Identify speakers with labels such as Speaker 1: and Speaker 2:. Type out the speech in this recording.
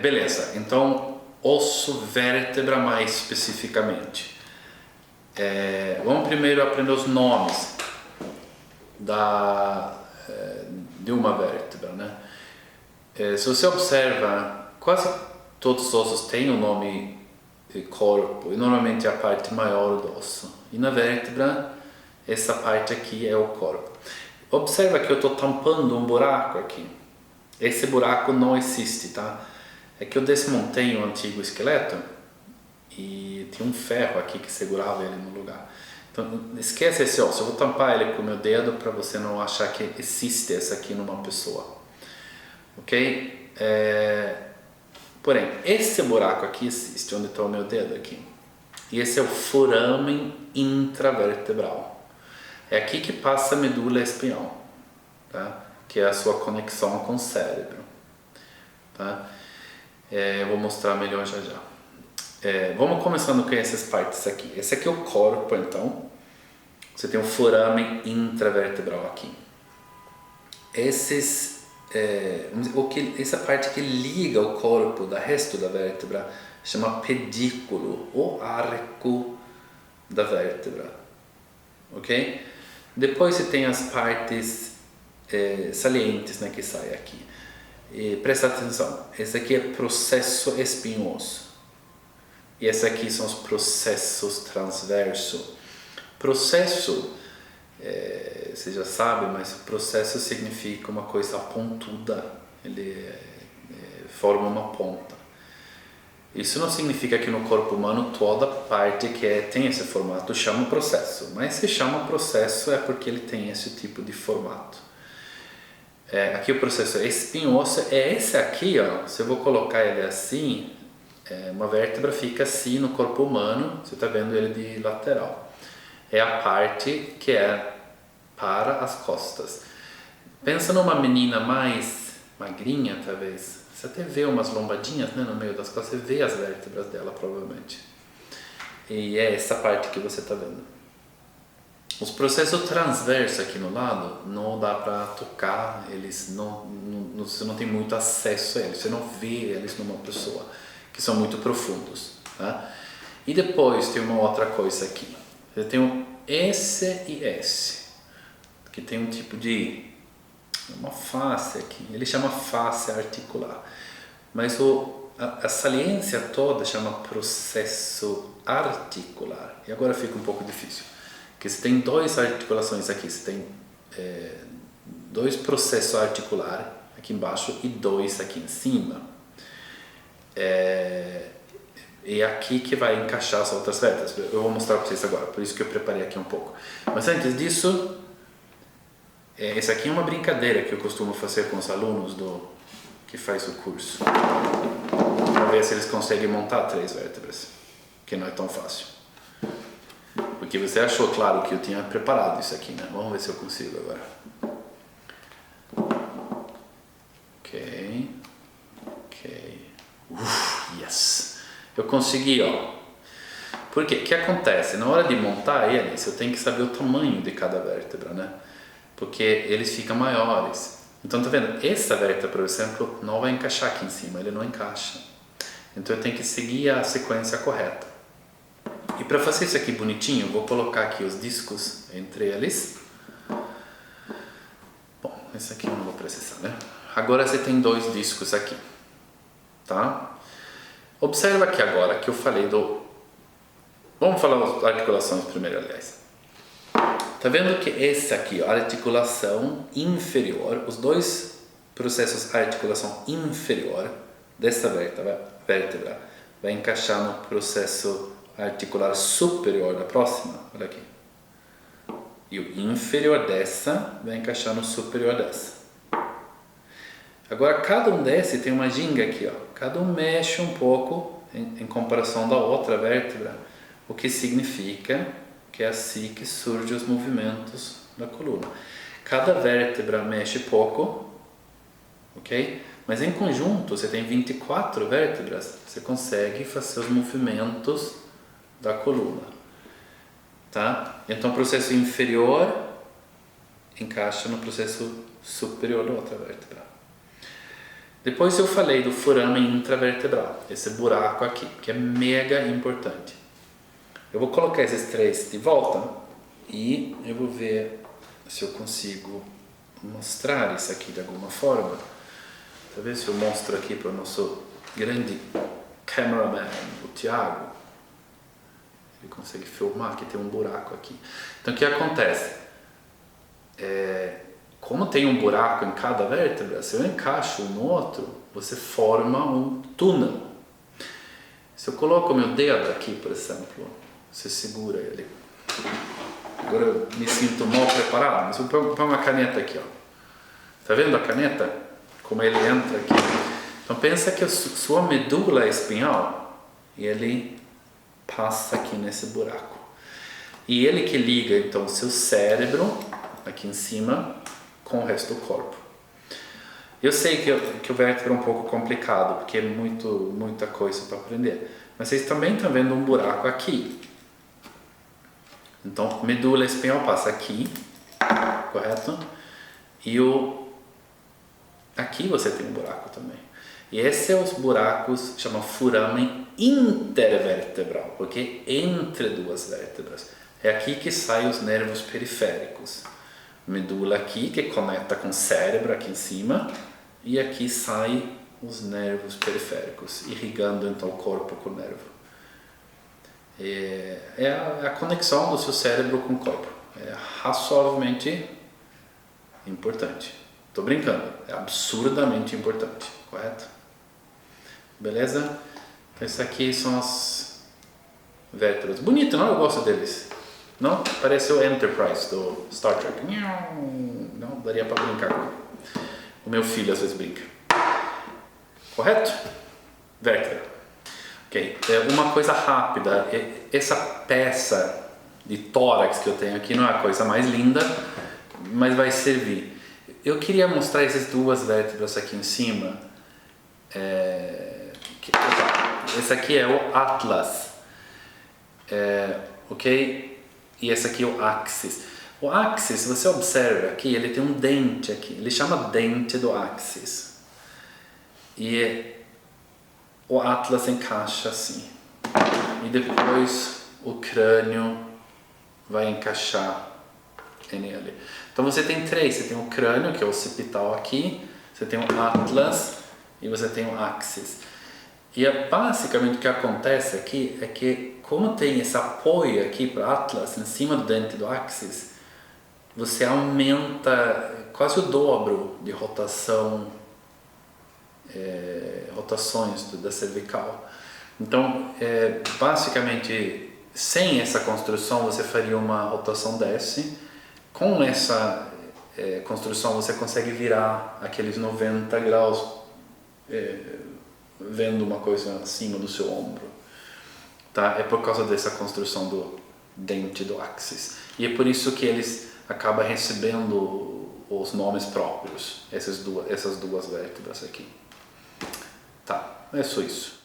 Speaker 1: Beleza, então osso, vértebra mais especificamente. Vamos primeiro aprender os nomes de uma vértebra, né? Se você observa, quase todos os ossos têm o nome corpo, e normalmente é a parte maior do osso. E na vértebra, essa parte aqui é o corpo. Observa que eu estou tampando um buraco aqui. Esse buraco não existe, tá? É que eu desmontei um antigo esqueleto e tinha um ferro aqui que segurava ele no lugar. Então esquece esse osso, eu vou tampar ele com o meu dedo para você não achar que existe essa aqui numa pessoa. Ok? Porém, esse buraco aqui existe, onde está o meu dedo aqui. E esse é o foramen intravertebral. É aqui que passa a medula espinhal, tá? Que é a sua conexão com o cérebro. Tá? Eu vou mostrar melhor já já. Vamos começando com essas partes aqui. Esse aqui é o corpo, então. Você tem o foramen intravertebral aqui. Essa parte que liga o corpo do resto da vértebra chama pedículo, ou arco da vértebra, ok? Depois você tem as partes salientes, né, que saem aqui. Presta atenção, esse aqui é processo espinhoso e esse aqui são os processos transversos. Processo, você já sabe, mas processo significa uma coisa pontuda, ele forma uma ponta. Isso não significa que no corpo humano toda parte que tem esse formato chama processo, mas se chama processo é porque ele tem esse tipo de formato. Aqui o processo espinhoso é esse aqui, ó. Se eu vou colocar ele assim, uma vértebra fica assim no corpo humano, você está vendo ele de lateral. É a parte que é para as costas. Pensa numa menina mais magrinha, talvez. Você até vê umas lombadinhas, né, no meio das costas, você vê as vértebras dela, provavelmente. E é essa parte que você está vendo. Os processos transversos aqui no lado, não dá para tocar, eles você não tem muito acesso a eles, você não vê eles numa pessoa, que são muito profundos. Tá? E depois tem uma outra coisa aqui. Eu tenho esse e esse, que tem um tipo de uma face aqui, ele chama face articular, mas a saliência toda chama processo articular. E agora fica um pouco difícil, porque você tem duas articulações aqui, você tem dois processos articulares aqui embaixo e dois aqui em cima. E aqui que vai encaixar as outras vértebras. Eu vou mostrar para vocês agora, por isso que eu preparei aqui um pouco. Mas antes disso, essa aqui é uma brincadeira que eu costumo fazer com os alunos que faz o curso, para ver se eles conseguem montar 3 vértebras, que não é tão fácil. Porque você achou, claro, que eu tinha preparado isso aqui, né? Vamos ver se eu consigo agora. Ok. Yes! Eu consegui, ó. Por quê? O que acontece? Na hora de montar eles, eu tenho que saber o tamanho de cada vértebra, né? Porque eles ficam maiores. Então, tá vendo? Essa vértebra, por exemplo, não vai encaixar aqui em cima, ele não encaixa. Então, eu tenho que seguir a sequência correta. E para fazer isso aqui bonitinho, eu vou colocar aqui os discos entre eles. Bom, esse aqui eu não vou precisar, né? Agora você tem 2 discos aqui, tá? Observa aqui agora que eu falei Vamos falar das articulações primeiro, aliás. Tá vendo que esse aqui, a articulação inferior, os 2 processos de articulação inferior dessa vértebra vai encaixar no processo articular superior da próxima, olha aqui. E o inferior dessa vai encaixar no superior dessa. Agora cada um desses tem uma ginga aqui, ó. Cada um mexe um pouco em comparação da outra vértebra, o que significa que é assim que surgem os movimentos da coluna. Cada vértebra mexe pouco, ok? Mas em conjunto, você tem 24 vértebras, você consegue fazer os movimentos da coluna, tá? Então o processo inferior encaixa no processo superior da outra vértebra. Depois eu falei do foramen intravertebral, esse buraco aqui, que é mega importante. Eu vou colocar esses três de volta e eu vou ver se eu consigo mostrar isso aqui de alguma forma. Talvez se eu mostro aqui para o nosso grande cameraman, o Thiago. Ele consegue filmar que tem um buraco aqui. Então o que acontece? Como tem um buraco em cada vértebra, se eu encaixo um no outro, você forma um túnel. Se eu coloco o meu dedo aqui, por exemplo, você segura ele. Agora eu me sinto mal preparado, mas eu ponho uma caneta aqui, ó. Tá vendo a caneta? Como ele entra aqui. Então pensa que a sua medula espinhal, ele passa aqui nesse buraco. E ele que liga então o seu cérebro aqui em cima com o resto do corpo. Eu sei que o vértebra é um pouco complicado, porque é muita coisa para aprender. Mas vocês também estão vendo um buraco aqui. Então, medula espinhal passa aqui, correto? E aqui você tem um buraco também. E esses são os buracos, chamam foramen intervertebral, porque entre duas vértebras. É aqui que saem os nervos periféricos. Medula aqui, que conecta com o cérebro aqui em cima, e aqui saem os nervos periféricos, irrigando então o corpo com o nervo. É a conexão do seu cérebro com o corpo. É razoavelmente importante. Estou brincando, é absurdamente importante, correto? Beleza? Então, esses aqui são as vértebras. Bonito, não? Eu gosto deles. Não? Parece o Enterprise do Star Trek. Não, daria para brincar com ele. O meu filho às vezes brinca. Correto? Vértebra. Ok. Uma coisa rápida. Essa peça de tórax que eu tenho aqui não é a coisa mais linda, mas vai servir. Eu queria mostrar essas duas vértebras aqui em cima. Esse aqui é o atlas. Ok? E esse aqui é o axis. O axis, se você observa aqui, ele tem um dente aqui. Ele chama dente do axis. E o atlas encaixa assim. E depois o crânio vai encaixar nele. Então você tem três. Você tem o crânio, que é o occipital aqui. Você tem o atlas e você tem o axis. E basicamente o que acontece aqui é que, como tem esse apoio aqui para o atlas, em cima do dente do axis, você aumenta quase o dobro de rotações da cervical. Então, basicamente, sem essa construção, você faria uma rotação desse. Com essa construção, você consegue virar aqueles 90 graus, vendo uma coisa acima do seu ombro. Tá? É por causa dessa construção do dente do axis. E é por isso que eles acabam recebendo os nomes próprios, essas duas vértebras aqui. Tá, é só isso.